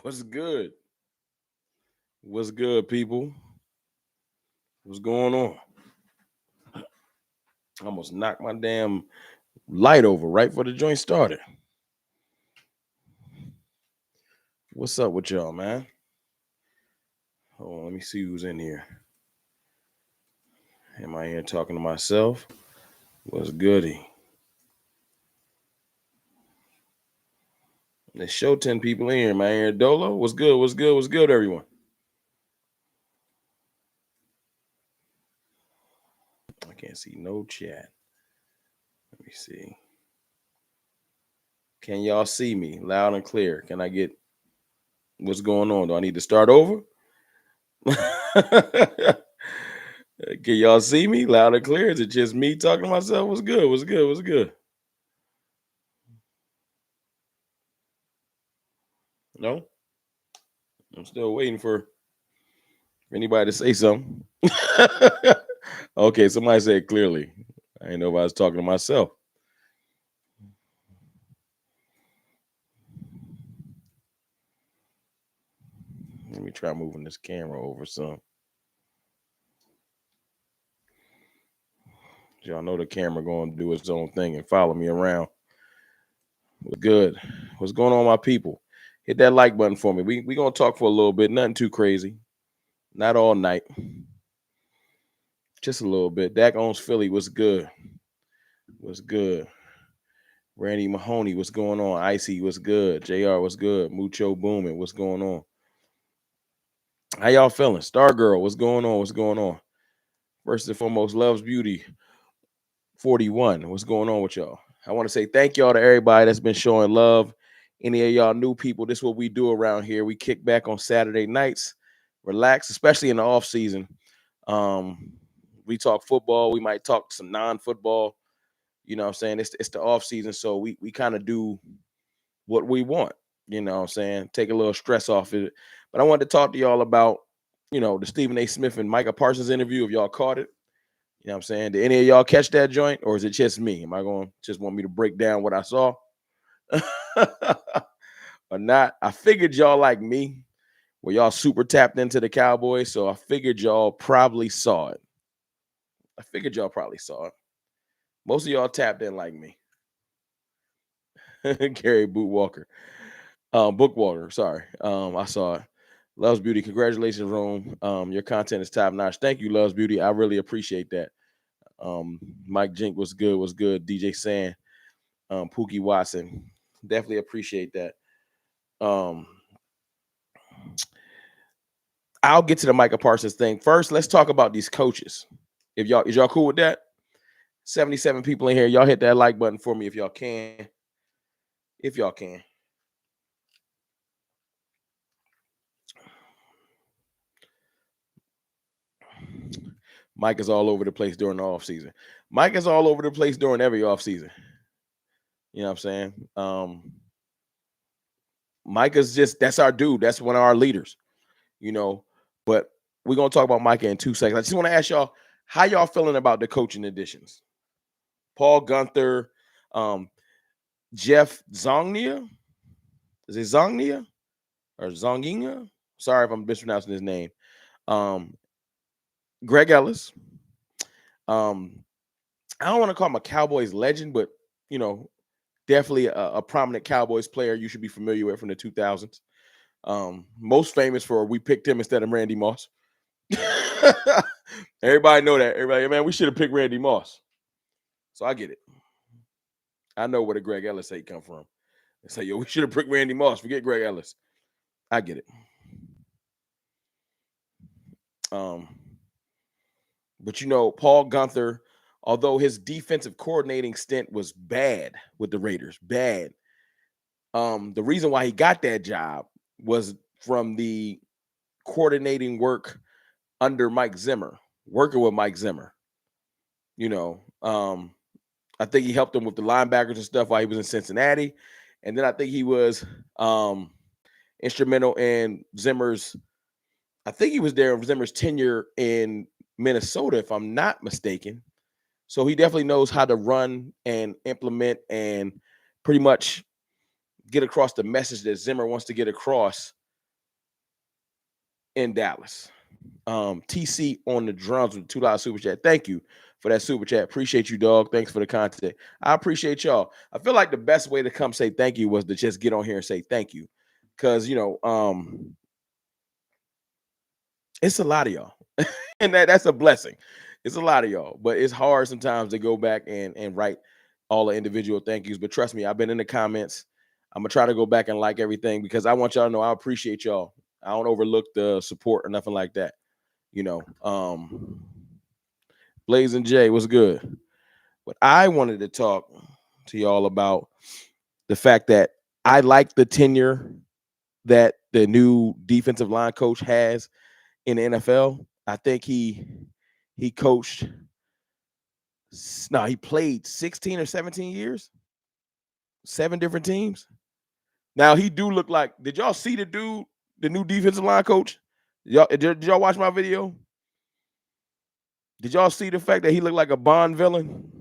What's good? What's good, people? What's going on? I almost knocked my damn light over right before the joint started. What's up with y'all, man? Hold on, let me see who's in here. Am I here talking to myself? What's goody? Let's show 10 people in here, man. Here, Dolo. What's good? What's good? What's good, everyone? I can't see no chat. Let me see. Can y'all see me loud and clear? Can I get what's going on? Do I need to start over? Can y'all see me loud and clear? Is it just me talking to myself? What's good? What's good? What's good? No? I'm still waiting for anybody to say something. Okay, somebody said it clearly. I didn't know if I was talking to myself. Let me try moving this camera over some. Y'all know the camera going to do its own thing and follow me around. What's good? What's going on, my people? Hit that like button for me. We gonna talk for a little bit. Nothing too crazy. Not all night. Just a little bit. Dak owns Philly. What's good? What's good? Randy Mahoney, what's going on? Icy, what's good? JR, what's good? Mucho booming, what's going on? How y'all feeling? Star Girl, what's going on? What's going on? First and foremost, Loves Beauty 41. What's going on with y'all? I want to say thank y'all to everybody that's been showing love. Any of y'all new people, this is what we do around here. We kick back on Saturday nights, relax, especially in the off season. We talk football. We might talk some non-football. You know what I'm saying? It's the off season, so we kind of do what we want. You know what I'm saying? Take a little stress off it. But I wanted to talk to y'all about, the Stephen A. Smith and Micah Parsons interview, if y'all caught it. You know what I'm saying? Did any of y'all catch that joint, or is it just me? Am I going to just want me to break down what I saw? Or not? I figured y'all like me. Well, y'all super tapped into the Cowboys, so I figured y'all probably saw it. Most of y'all tapped in like me. Gary Bootwalker. Bookwalker, sorry. I saw it. Loves Beauty, congratulations, Rome. Your content is top notch. Thank you, Loves Beauty. I really appreciate that. Mike Jink was good. DJ Sand, Pookie Watson. Definitely appreciate that. I'll get to the Micah Parsons thing. First, let's talk about these coaches. Is y'all cool with that? 77 people in here. Y'all hit that like button for me if y'all can. If y'all can. Mike is all over the place during the off season. Mike is all over the place during every off season. You know what I'm saying? Mike is that's our dude. That's one of our leaders. But we're gonna talk about Micah in 2 seconds. I just want to ask y'all, how y'all feeling about the coaching additions? Paul Gunther, Jeff Zongnia. Is it Zongnia or Zonginga? Sorry if I'm mispronouncing his name. Greg Ellis. I don't want to call him a Cowboys legend, but definitely a prominent Cowboys player you should be familiar with from the 2000s. Most famous for we picked him instead of Randy Moss. Everybody know that. Everybody, man, we should have picked Randy Moss. So I get it. I know where the Greg Ellis hate come from. They say, yo, we should have picked Randy Moss. Forget Greg Ellis. I get it. But Paul Gunther, although his defensive coordinating stint was bad with the Raiders, bad. The reason why he got that job was from the coordinating work under Mike Zimmer, working with Mike Zimmer. I think he helped him with the linebackers and stuff while he was in Cincinnati. And then I think he was instrumental in Zimmer's, I think he was there in Zimmer's tenure in Minnesota, if I'm not mistaken. So he definitely knows how to run and implement and pretty much get across the message that Zimmer wants to get across in Dallas. TC on the drums with $2 super chat. Thank you for that super chat. Appreciate you, dog. Thanks for the content. I appreciate y'all. I feel like the best way to come say thank you was to just get on here and say thank you. Cause it's a lot of y'all. And that's a blessing. It's a lot of y'all, but it's hard sometimes to go back and write all the individual thank yous. But trust me, I've been in the comments. I'm gonna try to go back and like everything because I want y'all to know I appreciate y'all. I don't overlook the support or nothing like that. Blaze and Jay was good. But I wanted to talk to y'all about the fact that I like the tenure that the new defensive line coach has in the NFL. I think he coached he played 16 or 17 years, 7 different teams. Now he do look like, did y'all see the dude, the new defensive line coach? Did y'all watch my video? Did y'all see the fact that he looked like a Bond villain?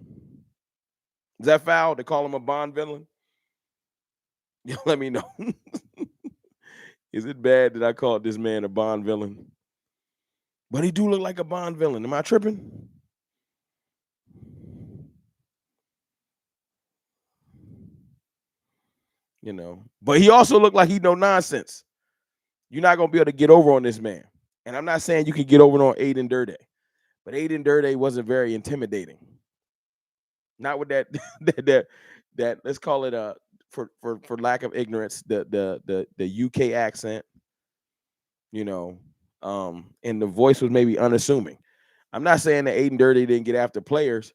Is that foul to call him a Bond villain? Let me know. Is it bad that I called this man a Bond villain? But he do look like a Bond villain. Am I tripping? But he also looked like he no nonsense. You're not gonna be able to get over on this man. And I'm not saying you can get over on Aiden Durde, but Aiden Durde wasn't very intimidating. Not with that that let's call it for lack of ignorance, the UK accent, and the voice was maybe unassuming. I'm not saying that Aiden Durde didn't get after players,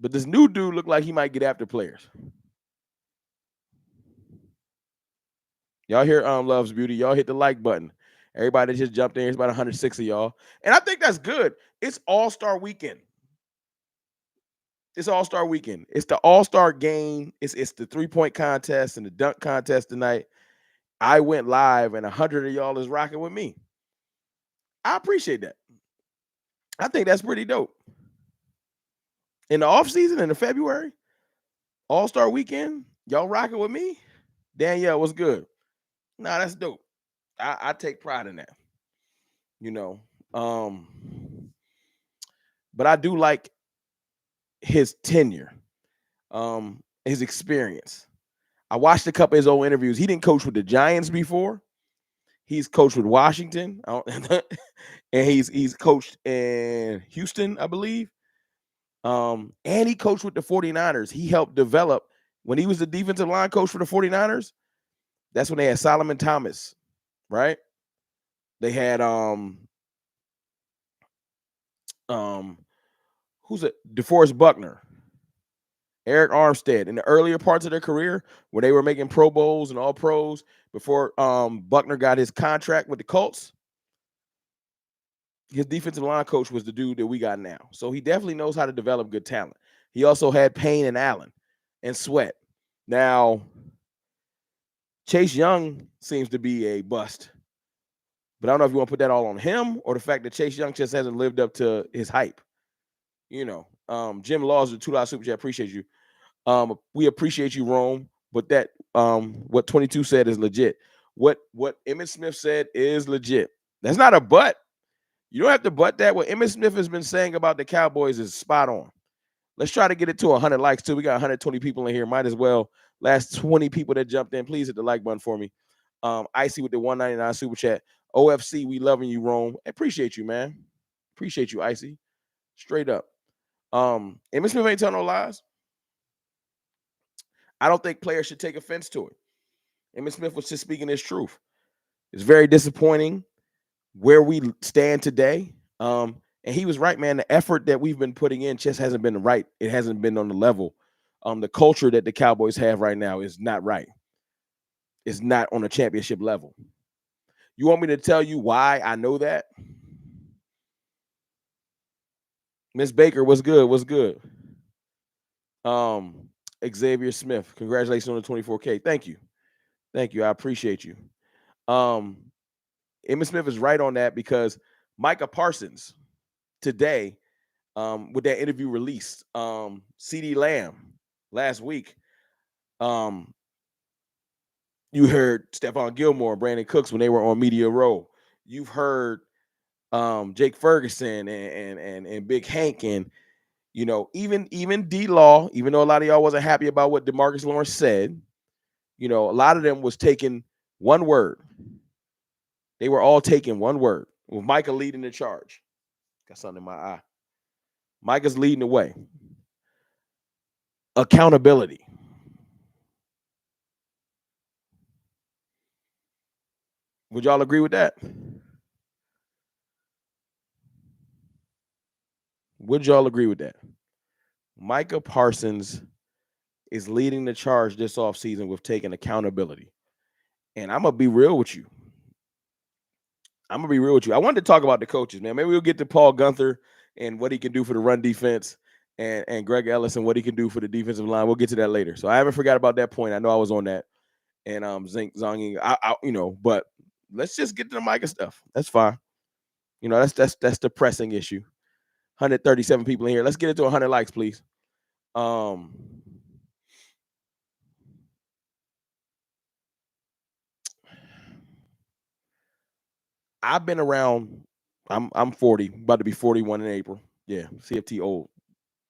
but this new dude looked like he might get after players. Y'all hear Love's Beauty. Y'all hit the like button. Everybody just jumped in. It's about 106 of y'all. And I think that's good. It's All-Star weekend. It's All-Star weekend. It's the All-Star game. It's the 3-point contest and the dunk contest tonight. I went live and 100 of y'all is rocking with me. I appreciate that. I think that's pretty dope. In the offseason, in the February, All-Star weekend, y'all rocking with me? Danielle, what's good? Nah, that's dope. I take pride in that. But I do like his tenure, his experience. I watched a couple of his old interviews. He didn't coach with the Giants before. He's coached with Washington, and he's coached in Houston, I believe. And he coached with the 49ers. He helped develop when he was the defensive line coach for the 49ers. That's when they had Solomon Thomas, right? They had who's it? DeForest Buckner, Eric Armstead. In the earlier parts of their career, where they were making Pro Bowls and All Pros before Buckner got his contract with the Colts, his defensive line coach was the dude that we got now. So he definitely knows how to develop good talent. He also had Payne and Allen and Sweat. Now, Chase Young seems to be a bust. But I don't know if you want to put that all on him or the fact that Chase Young just hasn't lived up to his hype. Jim Laws, the $2 super chat. Appreciate you. We appreciate you, Rome. But that what 22 said is legit. What Emmitt Smith said is legit. That's not a butt. You don't have to butt that. What Emmitt Smith has been saying about the Cowboys is spot on. Let's try to get it to 100 likes too. We got 120 people in here. Might as well. Last 20 people that jumped in, please hit the like button for me. Icy with the 199 super chat. OFC, we loving you, Rome. Appreciate you, man. Appreciate you, Icy. Straight up. Emmitt Smith ain't telling no lies. I don't think players should take offense to it. Emmitt Smith was just speaking his truth. It's very disappointing where we stand today. And he was right, man. The effort that we've been putting in just hasn't been right. It hasn't been on the level. The culture that the Cowboys have right now is not right. It's not on a championship level. You want me to tell you why I know that? Miss Baker, what's good? What's good? Xavier Smith, congratulations on the 24K. Thank you. Thank you. I appreciate you. Emmitt Smith is right on that because Micah Parsons today, with that interview released, CD Lamb last week, you heard Stephon Gilmore and Brandon Cooks when they were on Media Row. You've heard Jake Ferguson and Big Hank, and even D Law, even though a lot of y'all wasn't happy about what DeMarcus Lawrence said, a lot of them was taking one word. They were all taking one word, with Micah leading the charge. Got something in my eye. Micah's leading the way. Accountability. Would y'all agree with that? Would y'all agree with that? Micah Parsons is leading the charge this offseason with taking accountability. And I'm going to be real with you. I wanted to talk about the coaches, man. Maybe we'll get to Paul Gunther and what he can do for the run defense, and Greg Ellis and what he can do for the defensive line. We'll get to that later. So I haven't forgot about that point. I know I was on that. And Zonging, but let's just get to the Micah stuff. That's fine. That's the pressing issue. 137 people in here. Let's get it to 100 likes, please. I've been around. I'm 40, about to be 41 in April. Yeah, CFT old.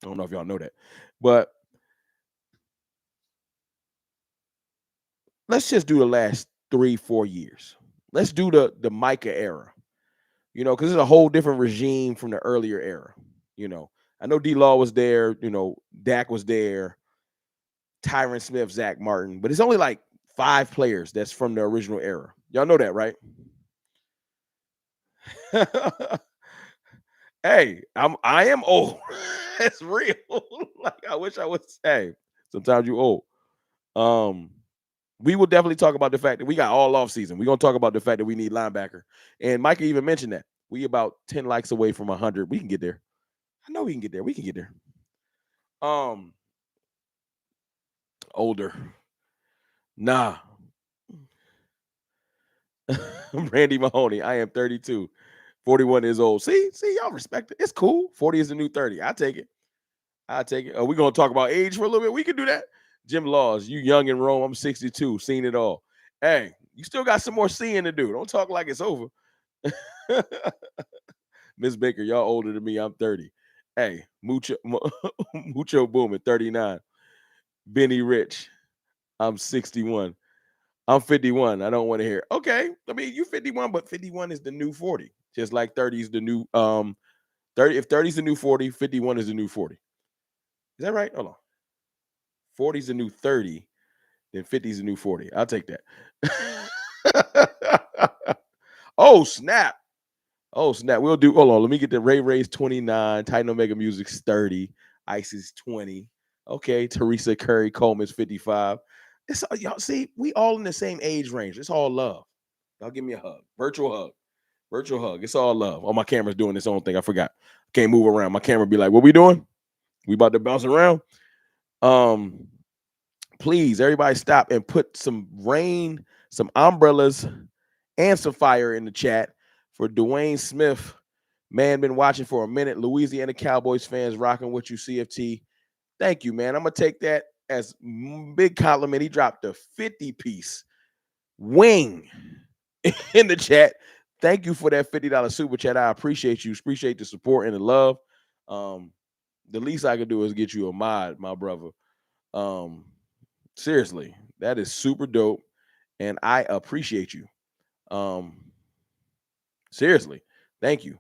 I don't know if y'all know that, but let's just do the last 3-4 years. Let's do the Micah era. Because it's a whole different regime from the earlier era. I know D Law was there. Dak was there. Tyron Smith, Zach Martin, but it's only like 5 players that's from the original era. Y'all know that, right? Hey, I am old. It's real. Like, I wish I was. Hey, sometimes you old. We will definitely talk about the fact that we got all off season. We're gonna talk about the fact that we need linebacker. And Micah even mentioned that. We about 10 likes away from 100. We can get there. I know we can get there. We can get there. Older. Nah. Randy Mahoney. I am 32. 41 years old. See, y'all respect it. It's cool. 40 is the new 30. I take it. Are we gonna talk about age for a little bit? We can do that. Jim Laws, you young in Rome. I'm 62. Seen it all. Hey, you still got some more seeing to do. Don't talk like it's over. Miss Baker, y'all older than me. I'm 30. Hey, mucho boom at 39. Benny Rich, I'm 61. I'm 51. I don't want to hear. Okay, I mean you 51, but 51 is the new 40. Just like 30 is the new 30. If 30 is the new 40, 51 is the new 40. Is that right? Hold on. 40 is the new 30, then 50 is the new 40. I'll take that. Oh, snap. Oh, snap. We'll do. Hold on. Let me get the Ray's 29. Titan Omega Music's 30. Ice's 20. Okay. Teresa Curry Coleman's 55. It's y'all see, we all in the same age range. It's all love. Y'all give me a hug. Virtual hug. Virtual hug. It's all love. Oh, my camera's doing its own thing. I forgot. Can't move around. My camera be like, what we doing? We about to bounce around. Please, everybody stop and put some rain, some umbrellas, and some fire in the chat for Dwayne Smith. Man, been watching for a minute. Louisiana Cowboys fans rocking with you, CFT. Thank you, man. I'm going to take that as big compliment. He dropped a 50-piece wing in the chat. Thank you for that $50 super chat. I appreciate you. Appreciate the support and the love. The least I can do is get you a mod, my brother. Seriously, that is super dope, and I appreciate you. Seriously, thank you.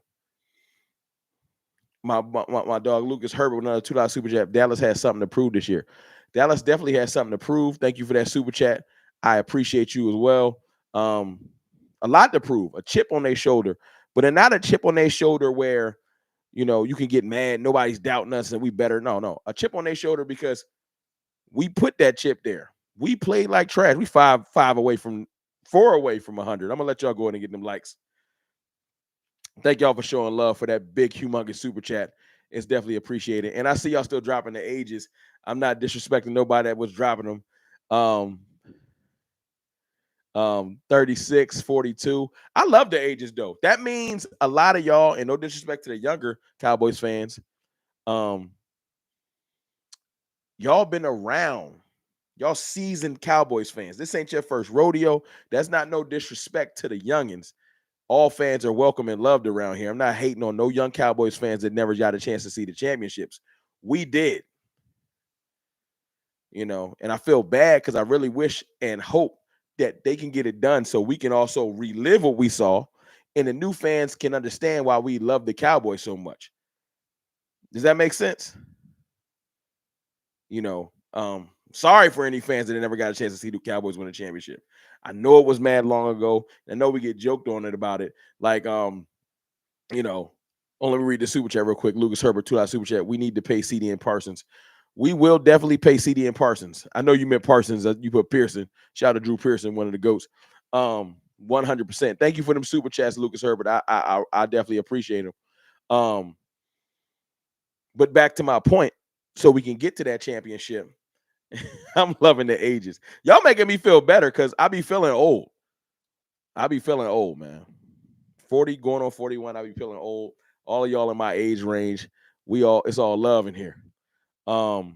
My dog Lucas Herbert with another $2 super chat. Dallas has something to prove this year. Dallas definitely has something to prove. Thank you for that super chat. I appreciate you as well. A lot to prove, a chip on their shoulder, but not a chip on their shoulder where you can get mad. Nobody's doubting us and we better. No, a chip on their shoulder because we put that chip there. We played like trash. We 4 away from 100. I'm gonna let y'all go ahead and get them likes. Thank y'all for showing love for that big, humongous super chat. It's definitely appreciated. And I see y'all still dropping the ages. I'm not disrespecting nobody that was dropping them. 36, 42. I love the ages though. That means a lot of y'all, and no disrespect to the younger Cowboys fans, y'all been around. Y'all seasoned Cowboys fans. This ain't your first rodeo. That's not no disrespect to the youngins. all fans are welcome and loved around here. I'm not hating on no young Cowboys fans that never got a chance to see the championships. We did, and I feel bad because I really wish and hope that they can get it done so we can also relive what we saw and the new fans can understand why we love the Cowboys so much. Does that make sense? Sorry for any fans that never got a chance to see the Cowboys win a championship. I know it was mad long ago. I know we get joked on it about it. Like, let me read the super chat real quick. Lucas Herbert, $2 super chat. We need to pay CD and Parsons. We will definitely pay CD and Parsons. I know you meant Parsons. You put Pearson. Shout out to Drew Pearson, one of the GOATs. 100%. Thank you for them super chats, Lucas Herbert. I definitely appreciate them. But back to my point, so we can get to that championship. I'm loving the ages. Y'all making me feel better because I be feeling old. Man. 40 going on 41. I be feeling old. All of y'all in my age range. It's all love in here. Hold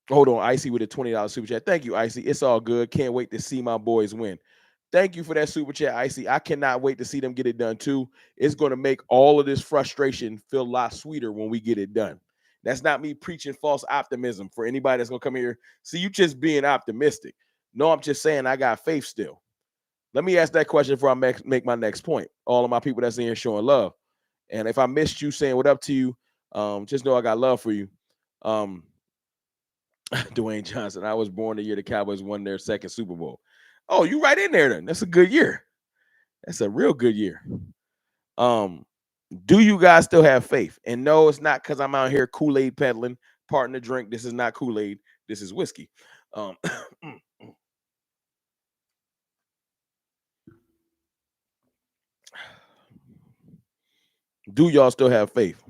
on, Icy with a $20 super chat. Thank you, Icy. It's all good. Can't wait to see my boys win. Thank you for that super chat, Icy. I cannot wait to see them get it done too. It's going to make all of this frustration feel a lot sweeter when we get it done. That's not me preaching false optimism for anybody that's going to come here. See, you just being optimistic. No, I'm just saying I got faith still. Let me ask that question before I make my next point. All of my people that's in here showing love. And if I missed you saying what up to you, just know I got love for you. Dwayne Johnson, I was born the year the Cowboys won their second Super Bowl. Oh, you right in there then. That's a good year. That's a real good year. Do you guys still have faith? And no, it's not because I'm out here Kool-Aid peddling, partner drink. This is not Kool-Aid. This is whiskey. Do y'all still have faith?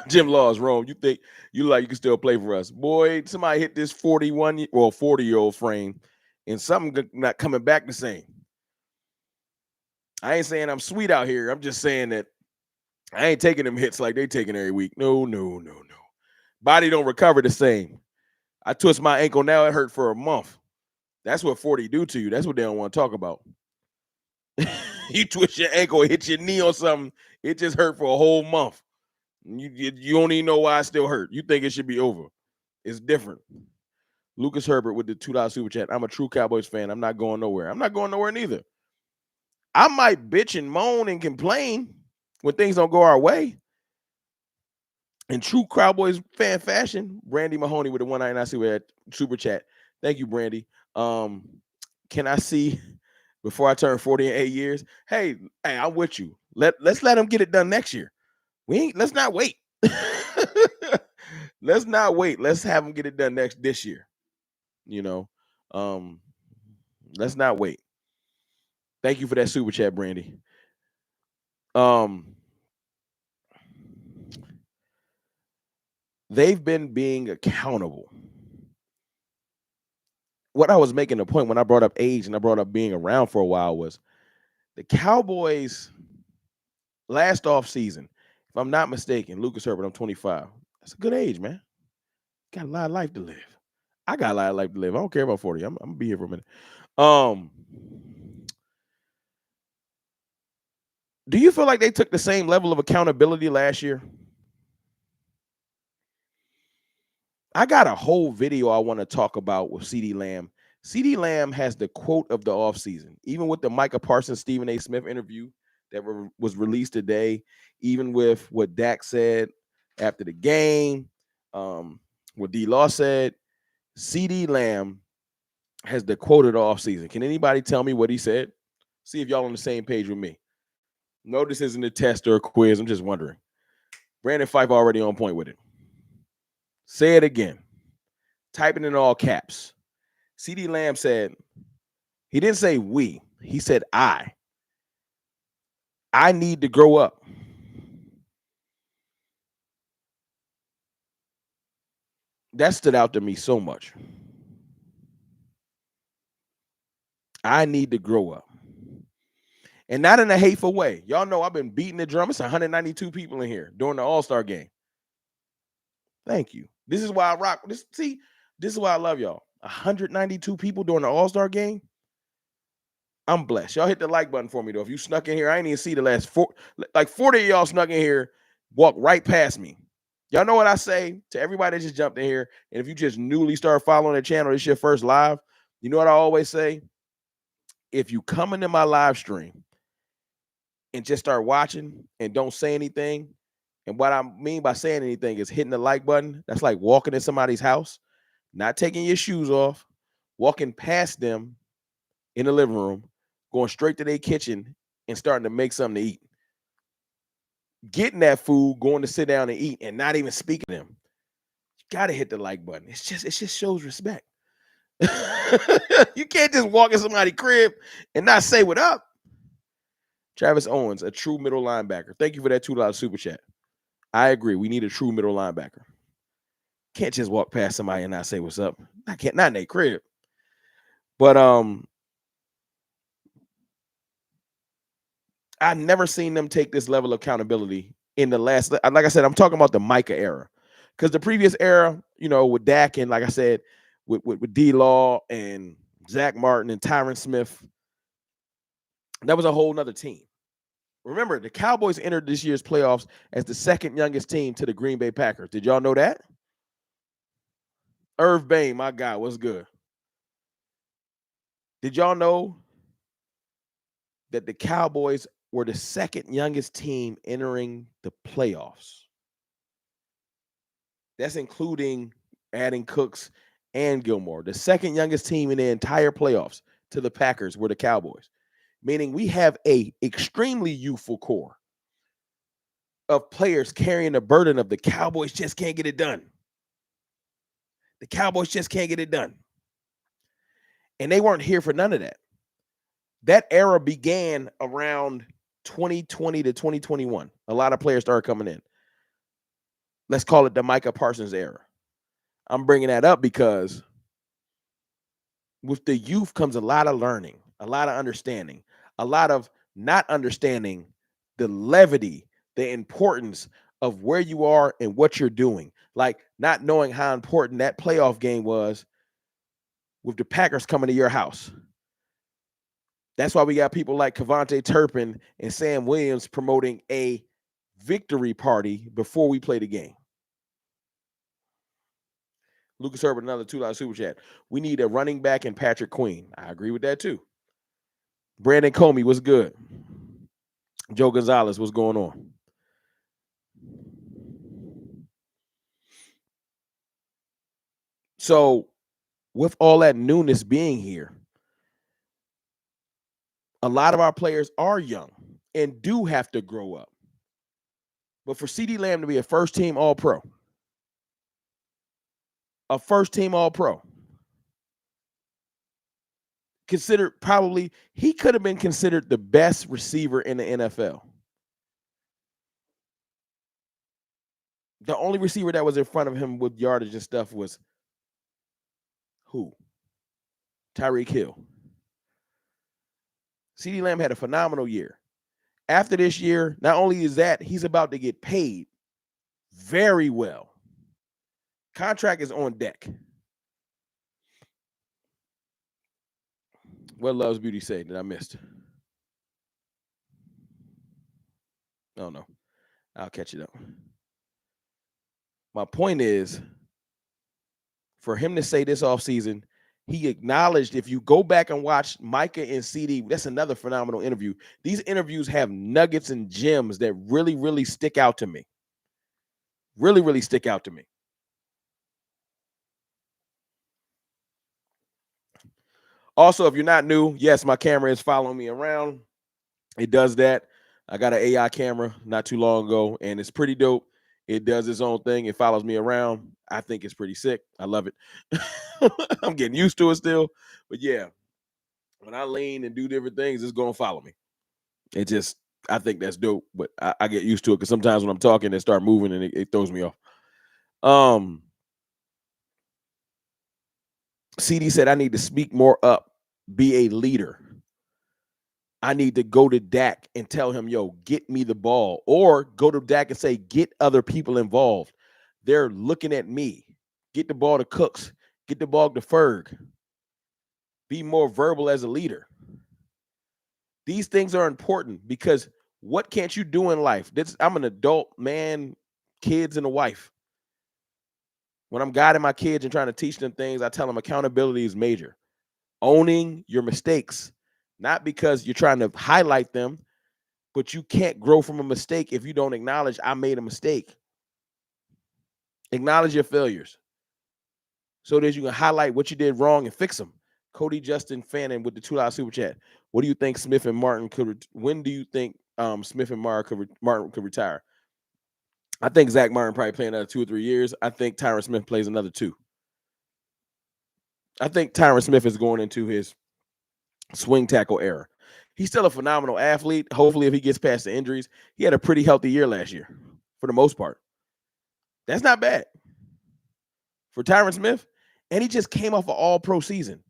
Jim Laws, Rome. You think you can still play for us? Boy, somebody hit this 40-year-old frame and something not coming back the same. I ain't saying I'm sweet out here. I'm just saying that I ain't taking them hits like they taking every week. No. Body don't recover the same. I twist my ankle now. It hurt for a month. That's what 40 do to you. That's what they don't want to talk about. You twist your ankle, hit your knee or something. It just hurt for a whole month. You don't even know why it still hurt. You think it should be over. It's different. Lucas Herbert with the $2 super chat. I'm a true Cowboys fan. I'm not going nowhere. I'm not going nowhere neither. I might bitch and moan and complain when things don't go our way. In true Cowboys fan fashion, Brandy Mahoney with the 199 super chat. Thank you, Brandy. Can I see before I turn 40 in 8 years? Hey, I'm with you. Let's let them get it done next year. Let's not wait. Let's not wait. Let's have them get it done this year. Let's not wait. Thank you for that super chat, Brandy. They've been being accountable. What I was making a point when I brought up age and I brought up being around for a while was the Cowboys last offseason, if I'm not mistaken, Lucas Herbert, I'm 25. That's a good age, man. Got a lot of life to live. I got a lot of life to live. I don't care about 40. I'm gonna be here for a minute. Do you feel like they took the same level of accountability last year? I got a whole video I want to talk about with CeeDee Lamb. CeeDee Lamb has the quote of the offseason, even with the Micah Parsons, Stephen A. Smith interview that was released today, even with what Dak said after the game, what D-Law said. CeeDee Lamb has the quote of the offseason. Can anybody tell me what he said? See if y'all on the same page with me. No, this isn't a test or a quiz. I'm just wondering. Brandon Fife already on point with it. Say it again. Type it in all caps. CeeDee Lamb said, he didn't say we. He said I need to grow up. That stood out to me so much. I need to grow up. And not in a hateful way. Y'all know I've been beating the drum. It's 192 people in here during the All-Star game. Thank you. This is why I rock. This is why I love y'all. 192 people during the All-Star game. I'm blessed. Y'all hit the like button for me, though. If you snuck in here, I ain't even see the last 40 of y'all snuck in here, walk right past me. Y'all know what I say to everybody that just jumped in here. And if you just newly start following the channel, this is your first live, you know what I always say? If you come into my live stream and just start watching and don't say anything, and what I mean by saying anything is hitting the like button. That's like walking in somebody's house, not taking your shoes off, walking past them in the living room, going straight to their kitchen and starting to make something to eat. Getting that food, going to sit down and eat, and not even speaking to them. You gotta hit the like button. It just shows respect. You can't just walk in somebody's crib and not say what up. Travis Owens, a true middle linebacker. Thank you for that $2 super chat. I agree. We need a true middle linebacker. Can't just walk past somebody and not say what's up. Not in their crib. But I've never seen them take this level of accountability in the last. Like I said, I'm talking about the Micah era, because the previous era, with Dak and, like I said, with D-Law and Zach Martin and Tyron Smith, that was a whole nother team. Remember, the Cowboys entered this year's playoffs as the second youngest team to the Green Bay Packers. Did y'all know that? Irv Bain, my guy, what's good? Did y'all know that the Cowboys were the second youngest team entering the playoffs? That's including adding Cooks and Gilmore. The second youngest team in the entire playoffs to the Packers were the Cowboys, meaning we have a extremely youthful core of players carrying the burden of the Cowboys just can't get it done. The Cowboys just can't get it done. And they weren't here for none of that. That era began around 2020 to 2021. A lot of players started coming in. Let's call it the Micah Parsons era. I'm bringing that up because with the youth comes a lot of learning, a lot of understanding, a lot of not understanding the levity, the importance of where you are and what you're doing. Like not knowing how important that playoff game was with the Packers coming to your house. That's why we got people like Kevontae Turpin and Sam Williams promoting a victory party before we play the game. Lucas Herbert, another $2 super chat. We need a running back and Patrick Queen. I agree with that too. Brandon Comey, what's good? Joe Gonzalez, what's going on? So, with all that newness being here, a lot of our players are young and do have to grow up. But for CeeDee Lamb to be a first-team All-Pro, considered probably, he could have been considered the best receiver in the NFL. The only receiver that was in front of him with yardage and stuff was who? Tyreek Hill. CeeDee Lamb had a phenomenal year. After this year, not only is that, he's about to get paid very well. Contract is on deck. What Loves Beauty say that I missed? Oh, no. I'll catch it up. My point is, for him to say this offseason, he acknowledged, if you go back and watch Micah and CeeDee, that's another phenomenal interview. These interviews have nuggets and gems that really, really stick out to me. Really, really stick out to me. Also, if you're not new, yes, my camera is following me around. It does that. I got an AI camera not too long ago, and it's pretty dope. It does its own thing. It follows me around. I think it's pretty sick. I love it. I'm getting used to it still. But yeah, when I lean and do different things, it's going to follow me. I think that's dope. But I get used to it because sometimes when I'm talking, it start moving and it throws me off. CD said, I need to speak more up, be a leader. I need to go to Dak and tell him, yo, get me the ball. Or go to Dak and say, get other people involved. They're looking at me. Get the ball to Cooks. Get the ball to Ferg. Be more verbal as a leader. These things are important because what can't you do in life? I'm an adult man, kids, and a wife. When I'm guiding my kids and trying to teach them things, I tell them accountability is major. Owning your mistakes, not because you're trying to highlight them, but you can't grow from a mistake if you don't acknowledge I made a mistake. Acknowledge your failures so that you can highlight what you did wrong and fix them. Cody Justin Fannin with the $2 super chat. What do you think Smith and Martin could? When do you think Smith and Martin could retire? I think Zach Martin probably play another 2 or 3 years. I think Tyron Smith plays another 2. I think Tyron Smith is going into his swing tackle era. He's still a phenomenal athlete. Hopefully, if he gets past the injuries, he had a pretty healthy year last year for the most part. That's not bad for Tyron Smith. And he just came off an all-pro season.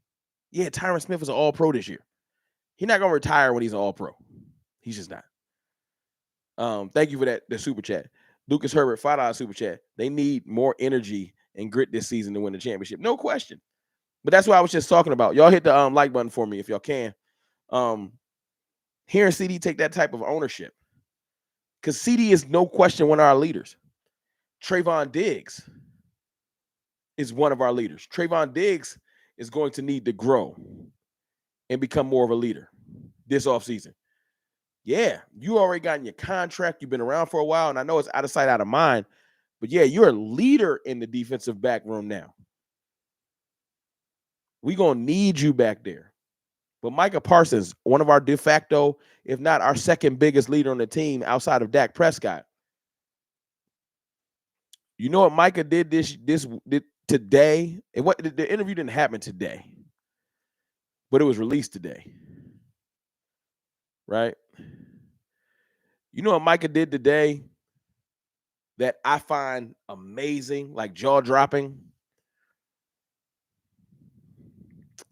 Yeah, Tyron Smith is an all-pro this year. He's not going to retire when he's an all-pro. He's just not. Thank you for that, the super chat. Lucas Herbert, $5 super chat. They need more energy and grit this season to win the championship. No question. But that's what I was just talking about. Y'all hit the like button for me if y'all can. Hearing CD take that type of ownership. Because CD is no question one of our leaders. Trayvon Diggs is one of our leaders. Trayvon Diggs is going to need to grow and become more of a leader this offseason. Yeah, you already got in your contract. You've been around for a while, and I know it's out of sight, out of mind. But yeah, you're a leader in the defensive back room now. We're going to need you back there. But Micah Parsons, one of our de facto, if not our second biggest leader on the team outside of Dak Prescott. You know what Micah did this today? And what the interview didn't happen today, but it was released today. Right? You know what Micah did today that I find amazing, like jaw-dropping?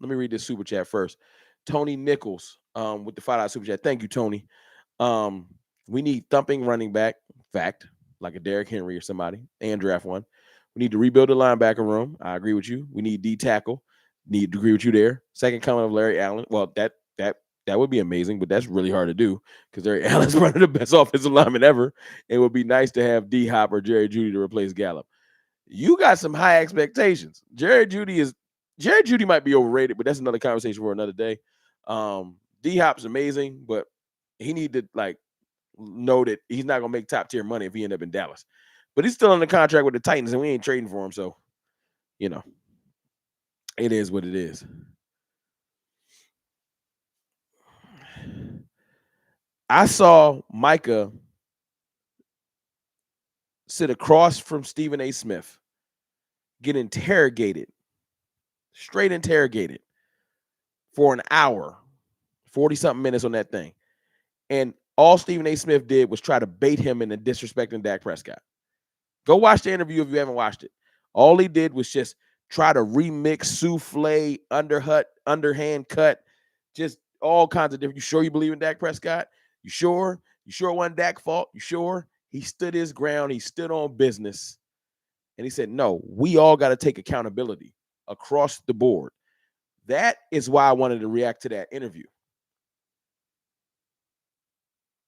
Let me read this super chat first. Tony Nichols with the $5 super chat. Thank you, Tony. We need thumping running back, fact, like a Derrick Henry or somebody, and draft one. We need to rebuild the linebacker room. I agree with you. We need D tackle. Need to agree with you there. Second coming of Larry Allen. Well, that would be amazing, but that's really hard to do because Larry Allen's one of the best offensive linemen ever. It would be nice to have D Hop or Jerry Jeudy to replace Gallup. You got some high expectations. Jerry Jeudy might be overrated, but that's another conversation for another day. D Hop's amazing, but he need to know that he's not gonna make top tier money if he end up in Dallas. But he's still under contract with the Titans, and we ain't trading for him. So, it is what it is. I saw Micah sit across from Stephen A. Smith, get interrogated, straight interrogated for an hour, 40-something minutes on that thing. And all Stephen A. Smith did was try to bait him into disrespecting Dak Prescott. Go watch the interview if you haven't watched it. All he did was just try to remix, souffle, underhand cut, just all kinds of different. You sure you believe in Dak Prescott? You sure? You sure it wasn't Dak's fault? You sure? He stood his ground. He stood on business. And he said, no, we all got to take accountability across the board. That is why I wanted to react to that interview.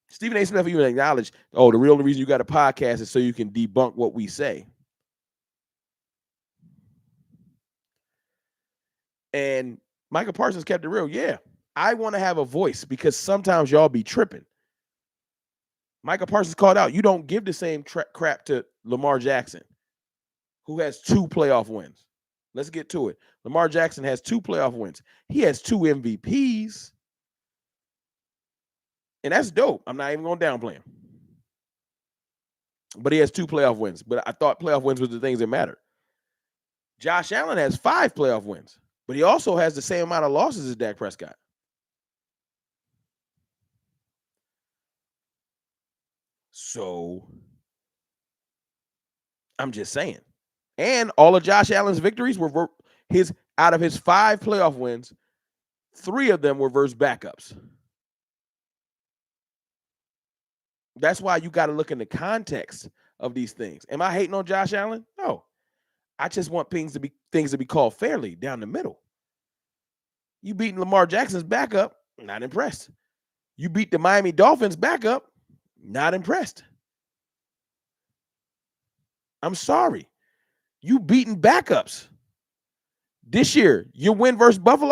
Stephen A. Smith even acknowledged, the real reason you got a podcast is so you can debunk what we say. And Micah Parsons kept it real. Yeah, I want to have a voice because sometimes y'all be tripping. Micah Parsons called out, you don't give the same crap to Lamar Jackson, who has 2 playoff wins. Let's get to it. Lamar Jackson has 2 playoff wins. He has 2 MVPs. And that's dope. I'm not even going to downplay him. But he has 2 playoff wins. But I thought playoff wins were the things that matter. Josh Allen has 5 playoff wins. But he also has the same amount of losses as Dak Prescott. So, I'm just saying. And all of Josh Allen's victories were out of his 5 playoff wins, 3 of them were versus backups. That's why you got to look in the context of these things. Am I hating on Josh Allen? No. I just want things to be called fairly down the middle. You beating Lamar Jackson's backup, not impressed. You beat the Miami Dolphins backup, not impressed. I'm sorry. You beating backups. This year, your win versus versus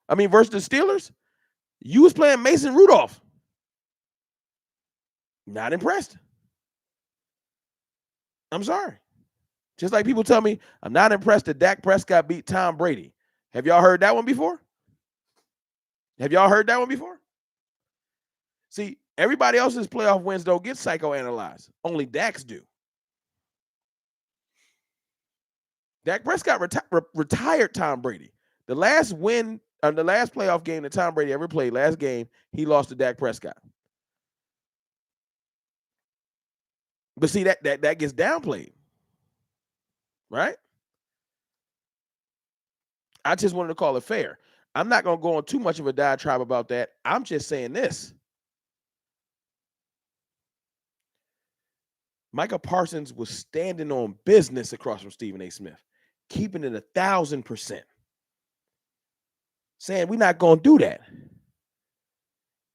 the Steelers, you was playing Mason Rudolph. Not impressed. I'm sorry. Just like people tell me, I'm not impressed that Dak Prescott beat Tom Brady. Have y'all heard that one before? See, everybody else's playoff wins don't get psychoanalyzed. Only Dak's do. Dak Prescott retired Tom Brady. The last playoff game that Tom Brady ever played, last game, he lost to Dak Prescott. But see, that gets downplayed, right? I just wanted to call it fair. I'm not going to go on too much of a diatribe about that. I'm just saying this. Micah Parsons was standing on business across from Stephen A. Smith, keeping it 1,000%, saying we're not going to do that.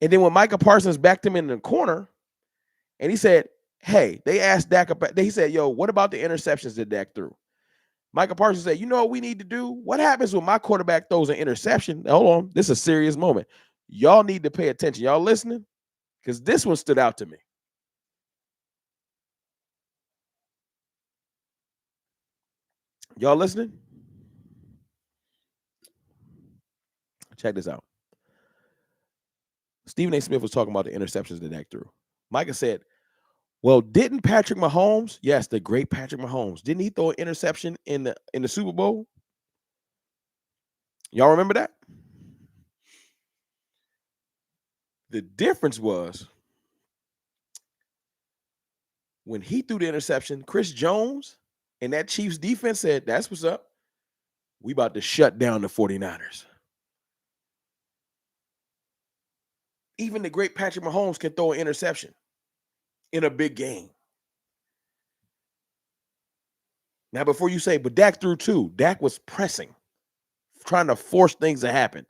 And then when Micah Parsons backed him in the corner, and he said, hey, they asked Dak about, he said, yo, what about the interceptions that Dak threw? Micah Parsons said, you know what we need to do? What happens when my quarterback throws an interception? Hold on, this is a serious moment. Y'all need to pay attention. Y'all listening? Because this one stood out to me. Y'all listening? Check this out. Stephen A. Smith was talking about the interceptions that Dak threw. Micah said, well, didn't Patrick Mahomes, yes, the great Patrick Mahomes, didn't he throw an interception in the Super Bowl? Y'all remember that? The difference was when he threw the interception, Chris Jones and that Chiefs defense said, that's what's up. We about to shut down the 49ers. Even the great Patrick Mahomes can throw an interception in a big game. Now, before you say, but Dak threw two, Dak was pressing, trying to force things to happen.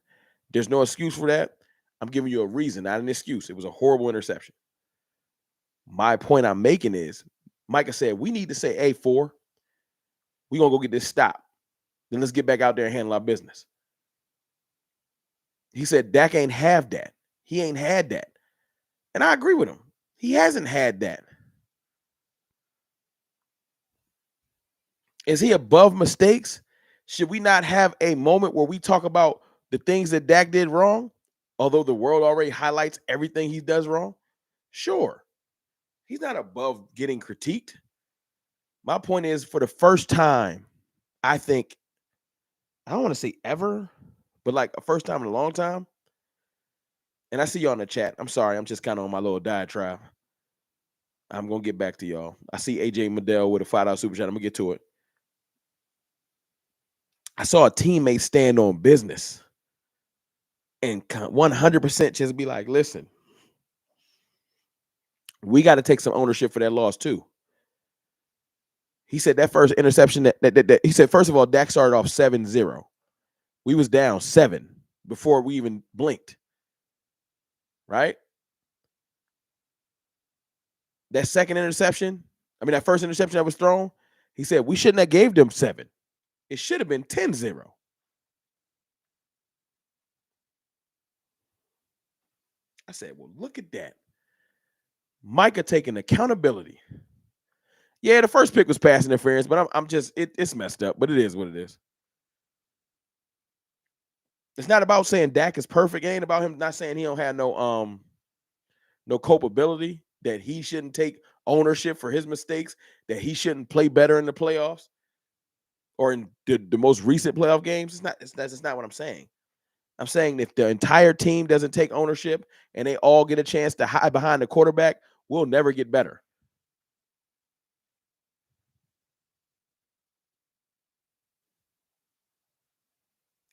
There's no excuse for that. I'm giving you a reason, not an excuse. It was a horrible interception. My point I'm making is, Micah said, we need to say, hey, we're going to go get this stop. Then let's get back out there and handle our business. He said, Dak ain't have that. He ain't had that. And I agree with him. He hasn't had that. Is he above mistakes? Should we not have a moment where we talk about the things that Dak did wrong? Although the world already highlights everything he does wrong? Sure. He's not above getting critiqued. My point is, for the first time, I think, I don't want to say ever, but like a first time in a long time. And I see y'all in the chat. I'm sorry. I'm just kind of on my little diatribe. I'm going to get back to y'all. I see AJ Medell with a $5 super chat. I'm going to get to it. I saw a teammate stand on business and 100% just be like, listen, we got to take some ownership for that loss too. He said that first interception, he said, first of all, Dak started off 7-0. We was down 7 before we even blinked. Right? That first interception that was thrown, he said, we shouldn't have gave them 7. It should have been 10-0. I said, well, look at that. Micah taking accountability. Yeah, the first pick was pass interference, but I'm just, it's messed up, but it is what it is. It's not about saying Dak is perfect. It ain't about him not saying he don't have no culpability, that he shouldn't take ownership for his mistakes, that he shouldn't play better in the playoffs or in the most recent playoff games. That's not what I'm saying. I'm saying if the entire team doesn't take ownership and they all get a chance to hide behind the quarterback, we'll never get better.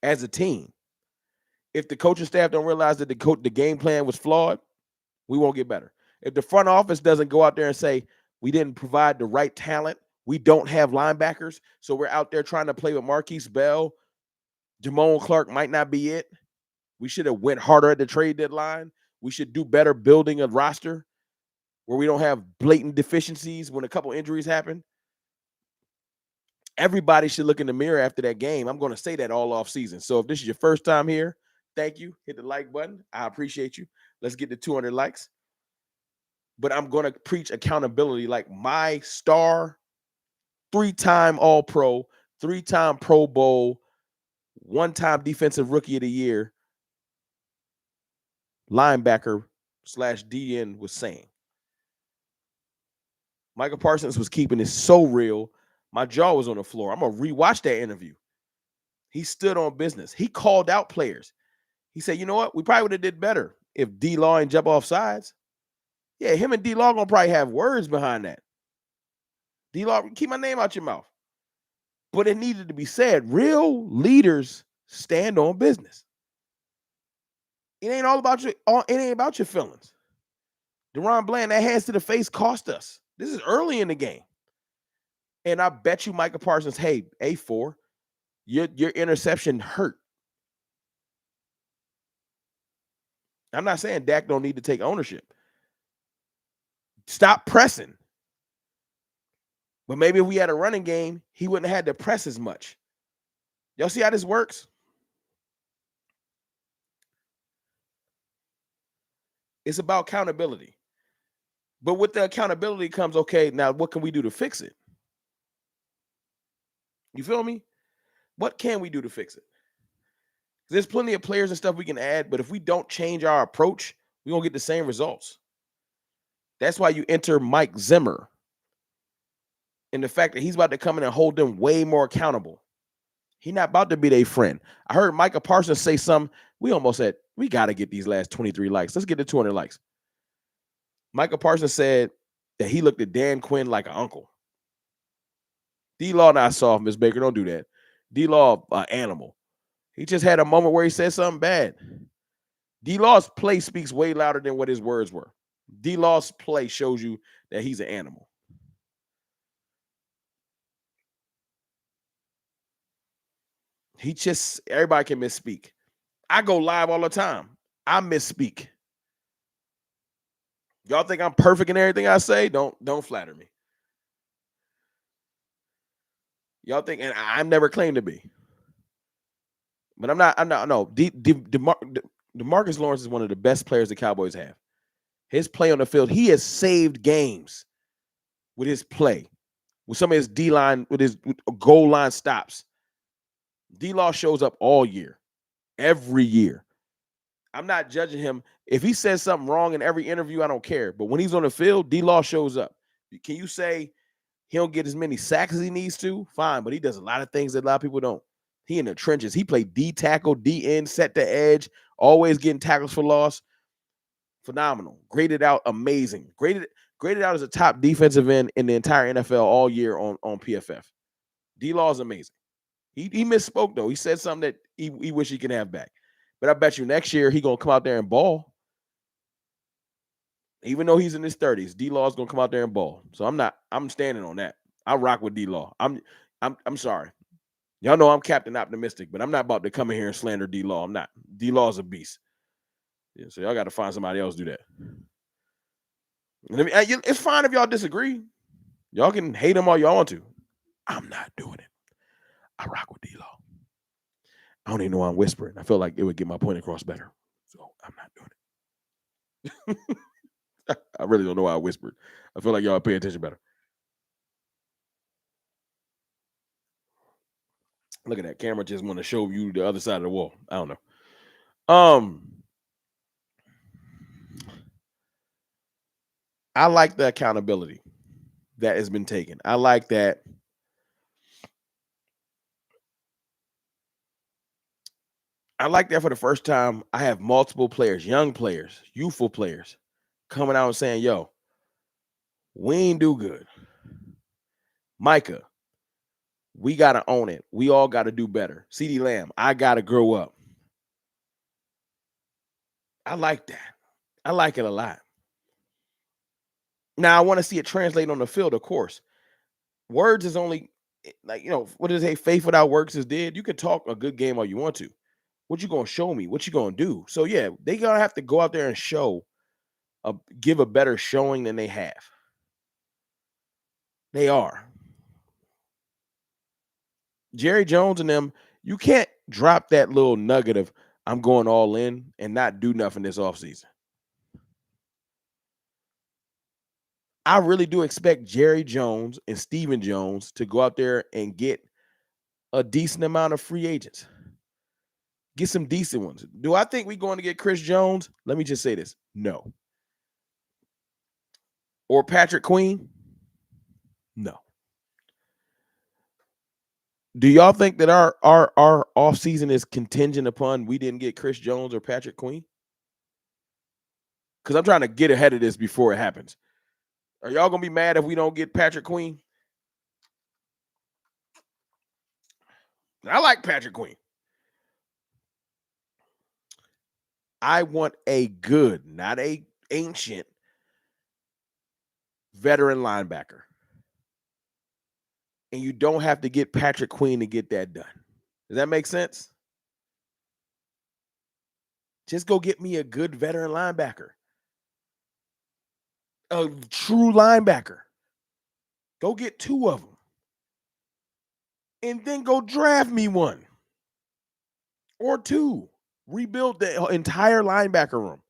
As a team, if the coaching staff don't realize that the game plan was flawed, we won't get better. If the front office doesn't go out there and say, we didn't provide the right talent We don't have linebackers, so we're out there trying to play with Marquise Bell. Jamon Clark might not be it. We should have went harder at the trade deadline. We should do better building a roster where we don't have blatant deficiencies when a couple injuries happen. Everybody should look in the mirror after that game. I'm going to say that all off season. So if this is your first time here, thank you. Hit the like button. I appreciate you. Let's get to 200 likes. But I'm going to preach accountability like my star, 3-time All-Pro, 3-time Pro Bowl, 1-time Defensive Rookie of the Year linebacker / DN was saying. Micah Parsons was keeping it so real. My jaw was on the floor. I'm going to rewatch that interview. He stood on business. He called out players. He said, you know what? We probably would have did better if D-Law ain't jump off sides. Yeah, him and D-Law going to probably have words behind that. D-Law, keep my name out your mouth. But it needed to be said. Real leaders stand on business. It ain't all about your, it ain't about your feelings. Deron Bland, that hands to the face cost us. This is early in the game. And I bet you Micah Parsons, hey, A4, your interception hurt. I'm not saying Dak don't need to take ownership. Stop pressing. But maybe if we had a running game, he wouldn't have had to press as much. Y'all see how this works? It's about accountability. But with the accountability comes, okay, now what can we do to fix it? You feel me? What can we do to fix it? There's plenty of players and stuff we can add, but if we don't change our approach, we're going to get the same results. That's why you enter Mike Zimmer. And the fact that he's about to come in and hold them way more accountable. He's not about to be their friend. I heard Micah Parsons say something. We almost said, we got to get these last 23 likes. Let's get to 200 likes. Micah Parsons said that he looked at Dan Quinn like an uncle. D-Law not soft, Miss Baker. Don't do that. D-Law, animal. He just had a moment where he said something bad. D-Law's play speaks way louder than what his words were. D-Law's play shows you that he's an animal. He just, everybody can misspeak. I go live all the time. I misspeak. Y'all think I'm perfect in everything I say? Don't flatter me. Y'all think, and I never claimed to be. But I'm not, no. DeMarcus Lawrence is one of the best players the Cowboys have. His play on the field, he has saved games with his play. With some of his D-line, with his goal line stops. D-Law shows up all year, every year. I'm not judging him. If he says something wrong in every interview, I don't care. But when he's on the field, D-Law shows up. Can you say he don't get as many sacks as he needs to? Fine, but he does a lot of things that a lot of people don't. He in the trenches. He played D tackle, D end, set the edge, always getting tackles for loss. Phenomenal. Graded out amazing. Graded out as a top defensive end in the entire NFL all year on PFF. D-Law is amazing. He misspoke, though. He said something that he wish he could have back. But I bet you next year he going to come out there and ball. Even though he's in his 30s, D-Law is going to come out there and ball. So I'm standing on that. I rock with D-Law. I'm sorry. Y'all know I'm Captain Optimistic, but I'm not about to come in here and slander D-Law. I'm not. D-Law is a beast. Yeah, so y'all got to find somebody else to do that. It's fine if y'all disagree. Y'all can hate him all y'all want to. I'm not doing it. I rock with D-Law. I don't even know why I'm whispering. I feel like it would get my point across better. So I'm not doing it. I really don't know why I whispered. I feel like y'all pay attention better. Look at that camera. Just want to show you the other side of the wall. I don't know. I like the accountability that has been taken. I like that. I like that for the first time. I have multiple players, young players, youthful players, coming out and saying, yo, we ain't do good. Micah, we got to own it. We all got to do better. CeeDee Lamb, I got to grow up. I like that. I like it a lot. Now, I want to see it translate on the field, of course. Words is only like, what does say? Faith without works is dead. You can talk a good game all you want to. What you gonna show me? What you gonna do? So yeah, they gonna have to go out there and give a better showing than they have. They are. Jerry Jones and them, you can't drop that little nugget of I'm going all in and not do nothing this offseason. I really do expect Jerry Jones and Steven Jones to go out there and get a decent amount of free agents. Get some decent ones. Do I think we're going to get Chris Jones? Let me just say this. No. Or Patrick Queen? No. Do y'all think that our offseason is contingent upon we didn't get Chris Jones or Patrick Queen? Because I'm trying to get ahead of this before it happens. Are y'all going to be mad if we don't get Patrick Queen? I like Patrick Queen. I want a good, not a ancient veteran linebacker. And you don't have to get Patrick Queen to get that done. Does that make sense? Just go get me a good veteran linebacker. A true linebacker. Go get 2 of them. And then go draft me 1 or 2. Rebuild the entire linebacker room.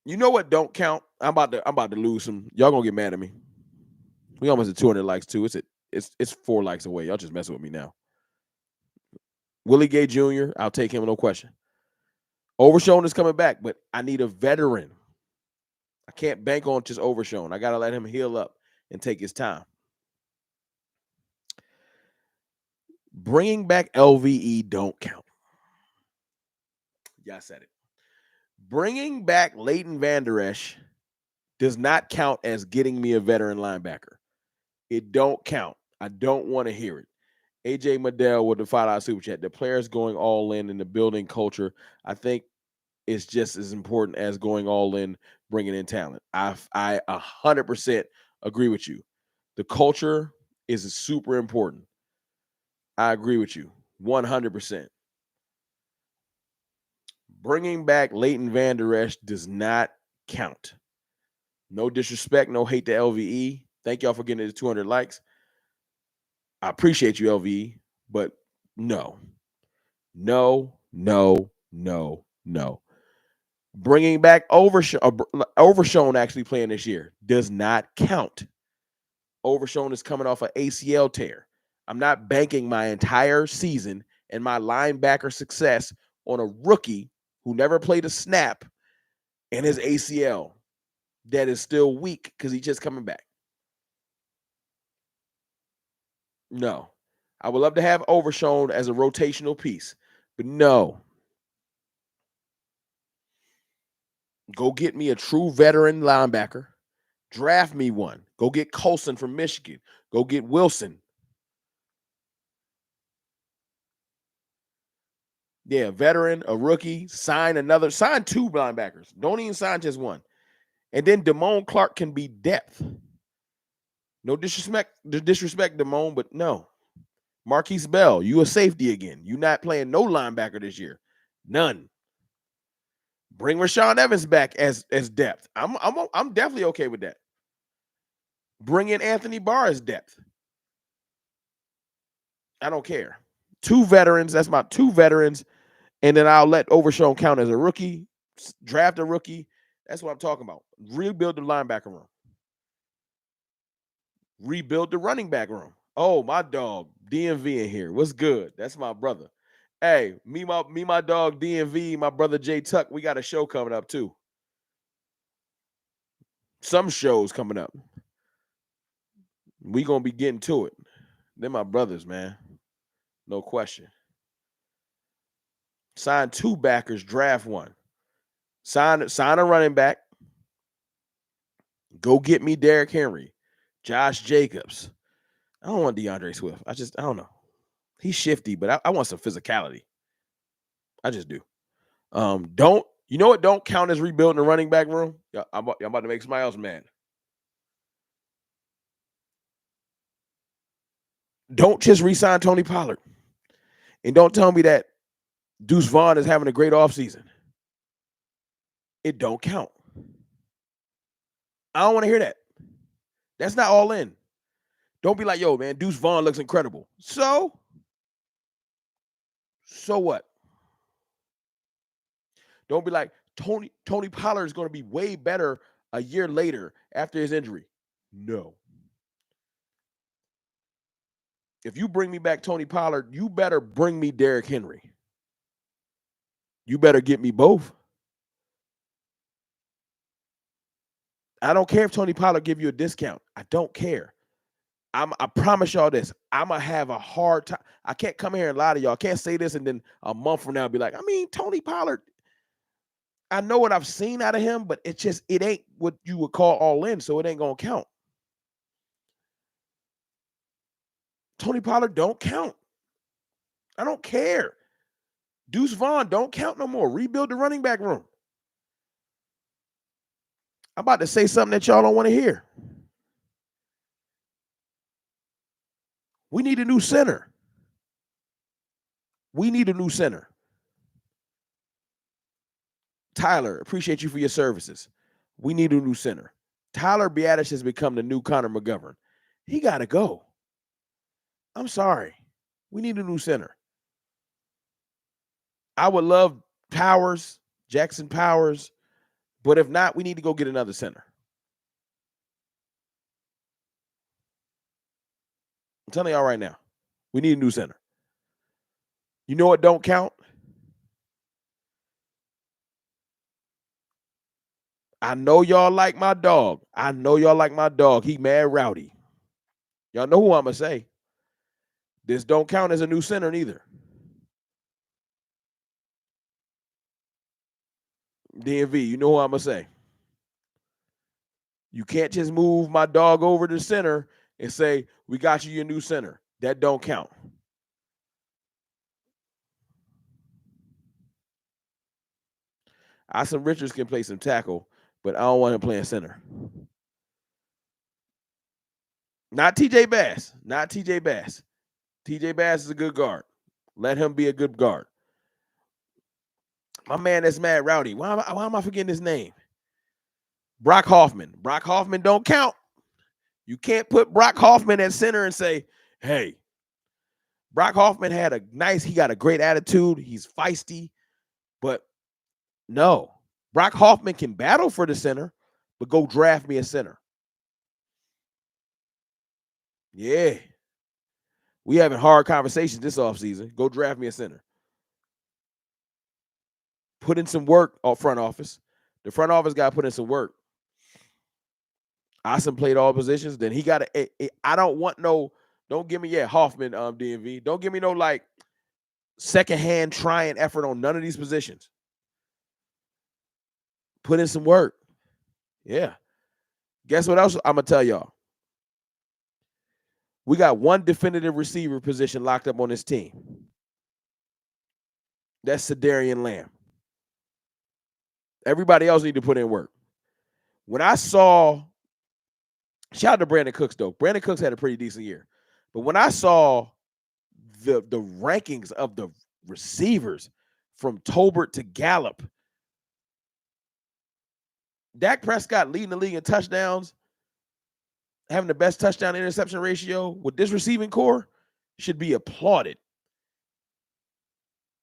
You know what don't count? I'm about to lose some. Y'all gonna get mad at me. We almost at 200 likes too. It's 4 likes away. Y'all just messing with me now. Willie Gay Jr., I'll take him, no question. Overshown is coming back, but I need a veteran. I can't bank on just Overshown. I got to let him heal up and take his time. Bringing back LVE don't count. Yeah, I said it. Bringing back Leighton Vander Esch does not count as getting me a veteran linebacker. It don't count. I don't want to hear it. AJ Madell with the $5 super chat. The players going all in the building culture, I think it's just as important as going all in, bringing in talent. I 100% agree with you. The culture is super important. I agree with you 100%. Bringing back Leighton Vander Esch does not count. No disrespect, no hate to LVE. Thank y'all for getting to 200 likes. I appreciate you, LVE, but no. Bringing back Overshown actually playing this year does not count. Overshown is coming off an ACL tear. I'm not banking my entire season and my linebacker success on a rookie who never played a snap and his ACL that is still weak because he's just coming back. No. I would love to have Overshown as a rotational piece, but no. Go get me a true veteran linebacker. Draft me one. Go get Colson from Michigan. Go get Wilson. Yeah, veteran, a rookie, sign 2 linebackers. Don't even sign just one. And then Damone Clark can be depth. No disrespect, Damone, but no. Marquise Bell, you a safety again. You not playing no linebacker this year. None. Bring Rashaan Evans back as depth. I'm definitely okay with that. Bring in Anthony Barr as depth. I don't care. 2 veterans. That's my 2 veterans. And then I'll let Overshown count as a rookie. Draft a rookie. That's what I'm talking about. Rebuild the linebacker room. Rebuild the running back room. Oh, my dog, DMV in here. What's good? That's my brother. Hey, my dog DMV, my brother Jay Tuck, we got a show coming up too. Some shows coming up. We gonna be getting to it. They're my brothers, man. No question. Sign 2 backers, draft 1. Sign a running back. Go get me Derrick Henry, Josh Jacobs. I don't want DeAndre Swift. I don't know. He's shifty, but I want some physicality. I just do. Don't you know what? Don't count as rebuilding the running back room. I'm about to make somebody else mad. Don't just re-sign Tony Pollard. And don't tell me that Deuce Vaughn is having a great offseason. It don't count. I don't want to hear that. That's not all in. Don't be like, yo, man, Deuce Vaughn looks incredible. So what? Don't be like, Tony Pollard is going to be way better a year later after his injury. No. If you bring me back Tony Pollard, you better bring me Derrick Henry. You better get me both. I don't care if Tony Pollard give you a discount. I don't care. I promise y'all this. I'm going to have a hard time. I can't come here and lie to y'all. I can't say this and then a month from now be like, I mean, Tony Pollard, I know what I've seen out of him, but it ain't what you would call all in, so it ain't going to count. Tony Pollard don't count. I don't care. Deuce Vaughn don't count no more. Rebuild the running back room. I'm about to say something that y'all don't want to hear. We need a new center. We need a new center. Tyler, appreciate you for your services. We need a new center. Tyler Biadasz has become the new Connor McGovern. He got to go. I'm sorry. We need a new center. I would love Powers, Jackson Powers, but if not, we need to go get another center. I'm telling y'all right now, we need a new center. You know what don't count? I know y'all like my dog. He mad rowdy. Y'all know who I'm going to say. This don't count as a new center neither. DMV, you know who I'm going to say. You can't just move my dog over to center and say, we got you your new center. That don't count. Asim Richards can play some tackle, but I don't want him playing center. Not TJ Bass. TJ Bass is a good guard. Let him be a good guard. My man that's mad rowdy. Why am I forgetting his name? Brock Hoffman. Brock Hoffman don't count. You can't put Brock Hoffman at center and say, hey, Brock Hoffman he got a great attitude. He's feisty, but no. Brock Hoffman can battle for the center, but go draft me a center. Yeah. We having hard conversations this offseason. Go draft me a center. Put in some work on front office. The front office got to put in some work. Asim played all positions. Then he got to. I don't want no. Don't give me Hoffman DMV. Don't give me no like secondhand trying effort on none of these positions. Put in some work. Yeah. Guess what else I'm gonna tell y'all? We got one definitive receiver position locked up on this team. That's Sedarian Lamb. Everybody else need to put in work. When I saw, shout out to Brandon Cooks though. Brandon Cooks had a pretty decent year. But when I saw the rankings of the receivers from Tolbert to Gallup, Dak Prescott leading the league in touchdowns, having the best touchdown interception ratio with this receiving core should be applauded.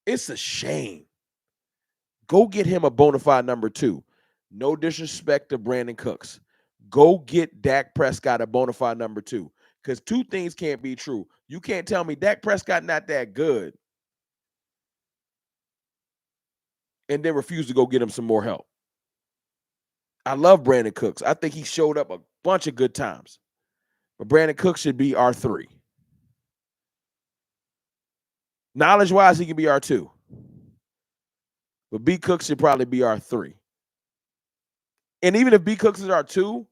It's a shame. Go get him a bona fide number 2. No disrespect to Brandon Cooks. Go get Dak Prescott a bona fide number 2. Because 2 things can't be true. You can't tell me Dak Prescott not that good and then refuse to go get him some more help. I love Brandon Cooks. I think he showed up a bunch of good times. But Brandon Cooks should be R3. Knowledge-wise, he can be R2. But B. Cooks should probably be R3. And even if B. Cooks is R2,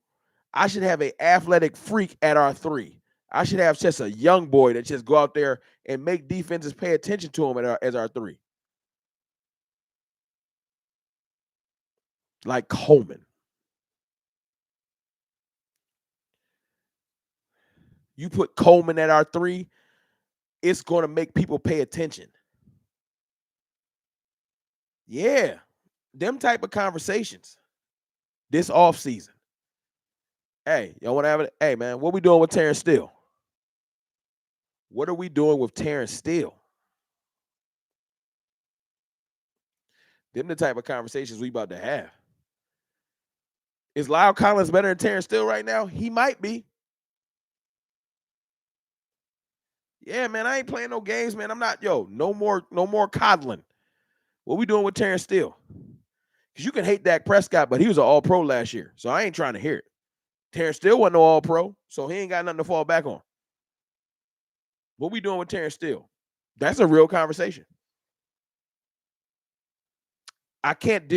I should have an athletic freak at R3. I should have just a young boy that just go out there and make defenses pay attention to him as R3. Like Coleman. You put Coleman at R3, it's going to make people pay attention. Yeah. Them type of conversations this offseason. Hey, y'all want to have it? Hey, man, what we doing with Terrence Steele? What are we doing with Terrence Steele? Them the type of conversations we about to have. Is Lyle Collins better than Terrence Steele right now? He might be. Yeah, man, I ain't playing no games, man. I'm not, no more coddling. What we doing with Terrence Steele? Because you can hate Dak Prescott, but he was an all-pro last year, so I ain't trying to hear it. Terrence Steele wasn't no all-pro, so he ain't got nothing to fall back on. What we doing with Terrence Steele? That's a real conversation. I can't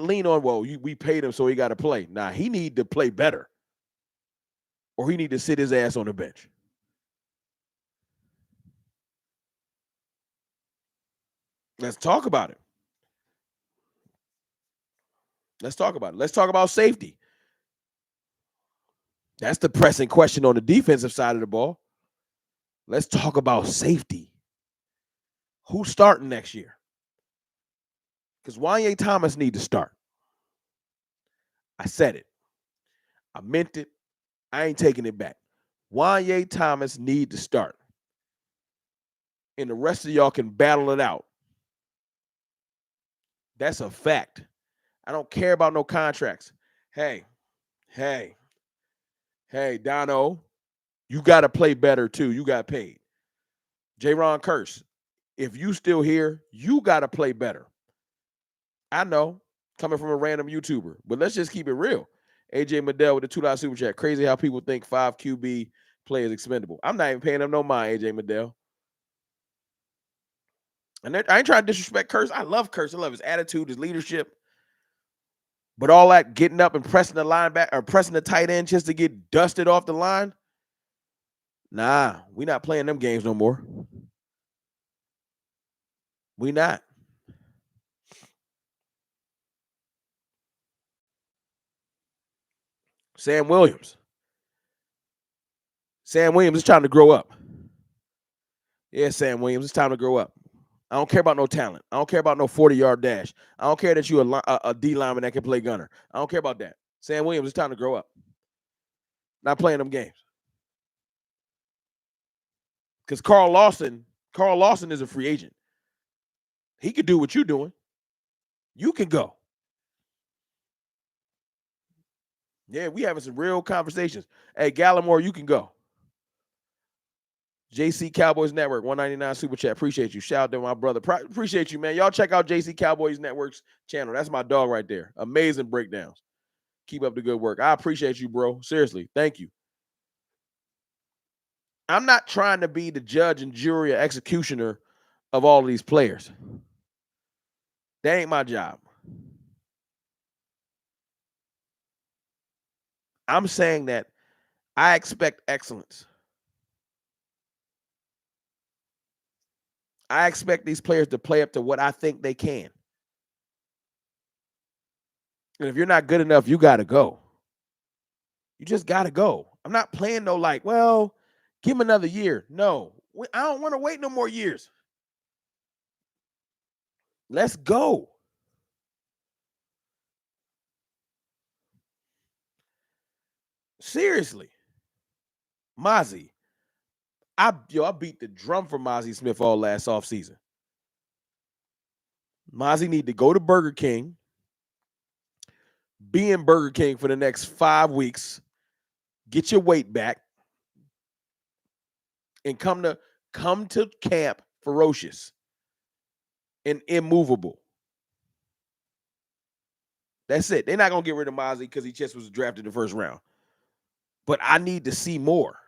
lean on, we paid him, so he got to play. Nah, he need to play better, or he need to sit his ass on the bench. Let's talk about it. Let's talk about it. Let's talk about safety. That's the pressing question on the defensive side of the ball. Let's talk about safety. Who's starting next year? Because Wanye Thomas need to start. I said it. I meant it. I ain't taking it back. Wanye Thomas need to start. And the rest of y'all can battle it out. That's a fact. I don't care about no contracts. Hey, Dono, you got to play better too. You got paid. J-Ron Curse, if you still here, you got to play better. I know, coming from a random YouTuber, but let's just keep it real. AJ Medell with the $2 super chat. Crazy how people think 5 QB play is expendable. I'm not even paying them no mind, AJ Medell. And I ain't trying to disrespect Curse. I love Curse. I love his attitude, his leadership. But all that getting up and pressing the linebacker or pressing the tight end just to get dusted off the line, nah, we not playing them games no more. We not. Sam Williams. Sam Williams is trying to grow up. Yeah, Sam Williams, it's time to grow up. I don't care about no talent. I don't care about no 40-yard dash. I don't care that you a D lineman that can play gunner. I don't care about that. Sam Williams, it's time to grow up. Not playing them games. Because Carl Lawson is a free agent. He could do what you're doing. You can go. Yeah, we having some real conversations. Hey, Gallimore, you can go. JC Cowboys Network, 199 Super Chat. Appreciate you. Shout out to my brother. Appreciate you, man. Y'all check out JC Cowboys Network's channel. That's my dog right there. Amazing breakdowns. Keep up the good work. I appreciate you, bro. Seriously. Thank you. I'm not trying to be the judge and jury or executioner of all of these players. That ain't my job. I'm saying that I expect excellence. I expect these players to play up to what I think they can. And if you're not good enough, you got to go. You just got to go. I'm not playing no give him another year. No, I don't want to wait no more years. Let's go. Seriously. Mozzie. I beat the drum for Mozzie Smith all last offseason. Mozzie need to go to Burger King, be in Burger King for the next 5 weeks, get your weight back, and come to camp ferocious and immovable. That's it. They're not going to get rid of Mozzie because he just was drafted in the first round. But I need to see more.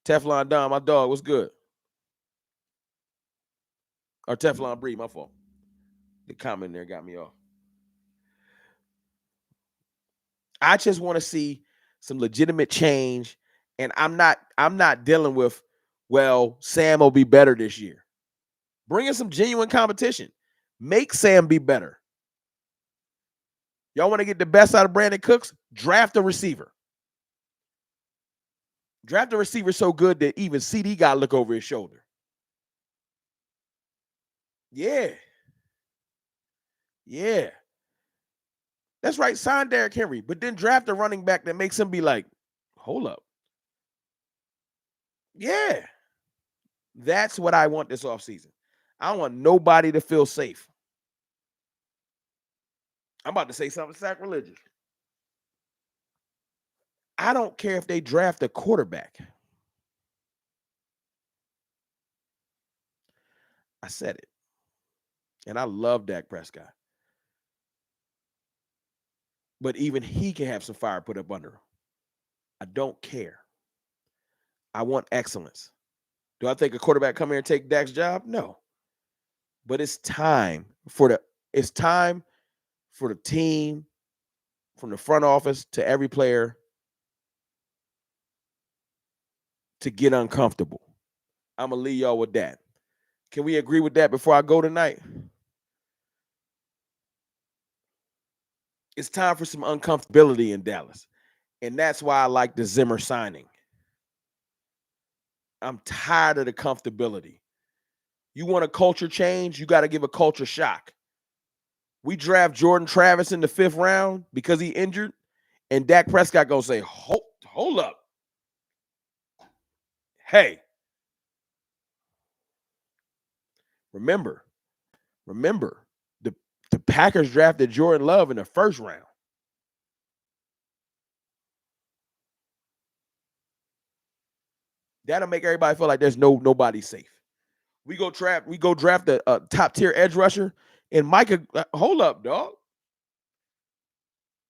Teflon Don, my dog, what's good? Or Teflon Bree, my fault. The comment there got me off. I just want to see some legitimate change, and I'm not dealing with, Sam will be better this year. Bring in some genuine competition. Make Sam be better. Y'all want to get the best out of Brandon Cooks? Draft a receiver. Draft a receiver so good that even CD got to look over his shoulder. Yeah. Yeah. That's right. Sign Derrick Henry, but then draft a running back that makes him be like, hold up. Yeah. That's what I want this offseason. I want nobody to feel safe. I'm about to say something sacrilegious. I don't care if they draft a quarterback. I said it. And I love Dak Prescott. But even he can have some fire put up under him. I don't care. I want excellence. Do I think a quarterback come here and take Dak's job? No. But it's time for the team, from the front office to every player, to get uncomfortable. I'm gonna leave y'all with that. Can we agree with that before I go tonight? It's time for some uncomfortability in Dallas. And that's why I like the Zimmer signing. I'm tired of the comfortability. You want a culture change? You got to give a culture shock. We draft Jordan Travis in the 5th round because he injured, and Dak Prescott gonna say, hold up. Hey, remember, the Packers drafted Jordan Love in the 1st round. That'll make everybody feel like there's nobody safe. We go draft a top tier edge rusher, and Micah, hold up, dog.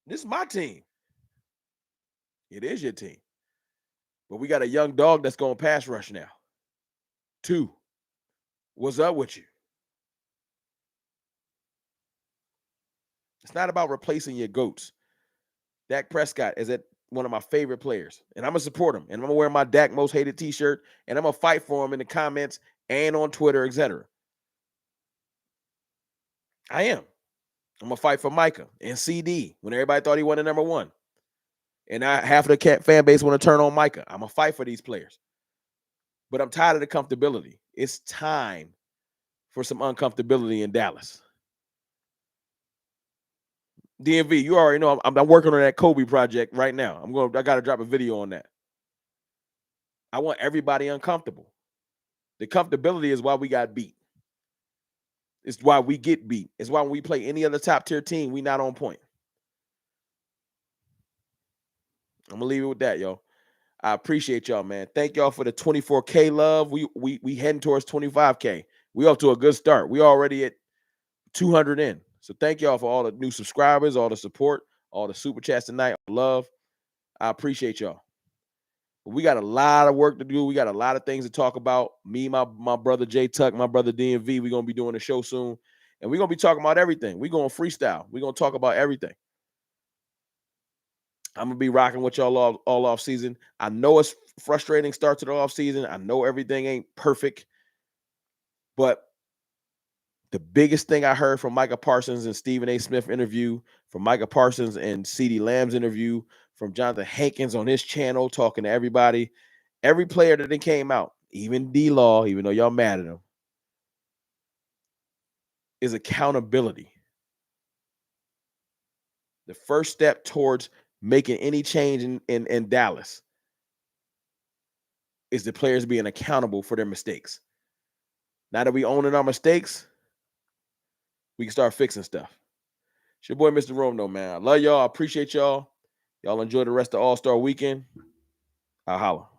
This is my team. It is your team. But we got a young dog that's going pass rush now. 2. What's up with you? It's not about replacing your GOATs. Dak Prescott is one of my favorite players, and I'm going to support him. And I'm going to wear my Dak Most Hated t-shirt, and I'm going to fight for him in the comments and on Twitter, etc. I am. I'm going to fight for Micah and CD when everybody thought he wanted number 1. And half of the fan base want to turn on Micah. I'm going to fight for these players. But I'm tired of the comfortability. It's time for some uncomfortability in Dallas. DMV, you already know I'm working on that Kobe project right now. I got to drop a video on that. I want everybody uncomfortable. The comfortability is why we got beat. It's why we get beat. It's why when we play any other top tier team, we not on point. I'm gonna leave it with that, y'all. I appreciate y'all, man. Thank y'all for the 24K love. We heading towards 25K. We off to a good start. We already at 200 in. So thank y'all for all the new subscribers, all the support, all the super chats tonight. Love. I appreciate y'all. But we got a lot of work to do. We got a lot of things to talk about. Me, my brother Jay Tuck, my brother DMV. We're gonna be doing a show soon, and we're gonna be talking about everything. We're gonna freestyle. We're gonna talk about everything. I'm gonna be rocking with y'all all off season. I know it's frustrating start to the off season. I know everything ain't perfect, but the biggest thing I heard from Micah Parsons and Stephen A. Smith interview, from Micah Parsons and CeeDee Lamb's interview, from Jonathan Hankins on his channel talking to everybody, every player that then came out, even D-Law, even though y'all mad at him, is accountability. The first step towards making any change in Dallas is the players being accountable for their mistakes. Now that we owning our mistakes, we can start fixing stuff. It's your boy, Mr. Rome, though, man. I love y'all. I appreciate y'all. Y'all enjoy the rest of All-Star Weekend. I'll holla.